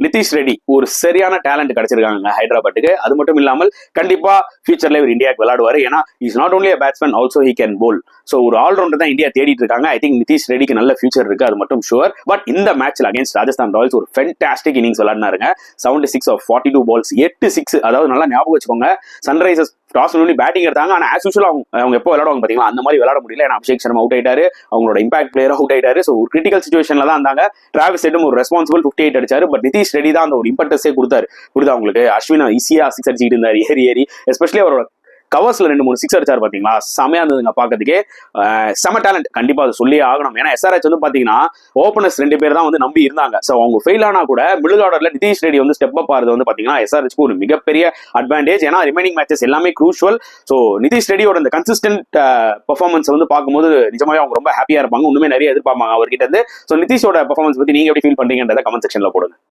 நிதிஷ் ரெட்டி ஒரு சரியான டேலண்ட் கிடைச்சிருக்காங்க ஹைதராபாத்துக்கு. அது மட்டும் இல்லாமல் கண்டிப்பா ஃபியூச்சர்ல இவர் இந்தியாவுக்கு விளையாடுவார். ஏன்னா is not only batsman, also he can pole. So ஒரு ஆல்ரவுண்டர் தான் இந்தியா தேடிட்டு இருக்காங்க. ஐ திங்க் நிதிஷ் ரெட்டிக்கு நல்ல ஃபியூச்சர் இருக்கு, அது மட்டும் ஷுவர். பட் இந்த மேட்ச்ல அகேன்ஸ்ட் ராஜஸ்தான் ராயல்ஸ் ஒரு ஃபென்டாஸ்டிக் இன்னிங்ஸ் விளையாடினாருங்க. 76 of 42 balls, 8 6. அதாவது நல்லா ஞாபகம் வச்சுக்கோங்க, சன்ரைசர்ஸ் டாஸ் பண்ணி பேட்டிங் எடுத்தாங்க. ஆனா ஆஸ் யூசுவல் அவங்க எப்போ விளையாடுவாங்க பாத்தீங்களா, அந்த மாதிரி விளையாட முடியல. ஏன்னா அபிஷேக் சர்மா அவுட் ஆயிட்டாரு, அவங்களோட இம்பாக்ட் பிளேயர் அவுட் ஆயிட்டாரு. ஸோ ஒரு கிரிட்டிக்கல் சிச்சுவேஷன்ல தான் இருந்தாங்க. டிராவிஸ் ஹெட்டும் ஒரு ரெஸ்பான்சிபிள் 58 அடிச்சாரு. பட் நிதிஷ் ரெட்டி தான் அந்த ஒரு இம்பர்டன்ஸே கொடுத்தாரு. அவங்களுக்கு அஸ்வின் ஈஸியா 6 அடிச்சுட்டு இருந்தாரு ஏறி. எஸ்பெஷலி அவரோட கவர்ஸ்ல 2-3 6 அடிச்சாரு பாத்தீங்களா, செமையா இருந்ததுங்க பாக்கிறதுக்கே. செம டேலண்ட், கண்டிப்பா அதை சொல்லியே ஆகணும். ஏன்னா SRH வந்து பாத்தீங்கன்னா ஓப்பனர்ஸ் 2 பேர் தான் வந்து நம்பி இருந்தாங்க. ஸோ அவங்க ஃபெயில் ஆனா கூட மிடில் ஆர்டர்ல நிதிஷ் ரெட்டி வந்து ஸ்டெப் அப் ஆறது வந்து பாத்தீங்கன்னா SRHக்கு ஒரு மிகப்பெரிய அட்வான்டேஜ். ஏன்னா ரிமைனிங் மேட்சஸ் எல்லாமே க்ரூஷுவல். ஸோ நிதிஷ் ரெட்டியோட இந்த கன்சிஸ்டன்ட் பெர்ஃபார்மன்ஸ் வந்து பார்க்கும்போது நிஜமாவே அவங்க ரொம்ப ஹாப்பியா இருப்பாங்க. இன்னுமே நிறைய எதிர்பார்ப்பாங்க அவர்கிட்ட இருந்து. ஸோ நிதிஷோட பெர்ஃபார்மன்ஸ் பத்தி நீங்க எப்படி ஃபீல் பண்றீங்கன்றத கமெண்ட் செக்ஷன்ல போடுங்க.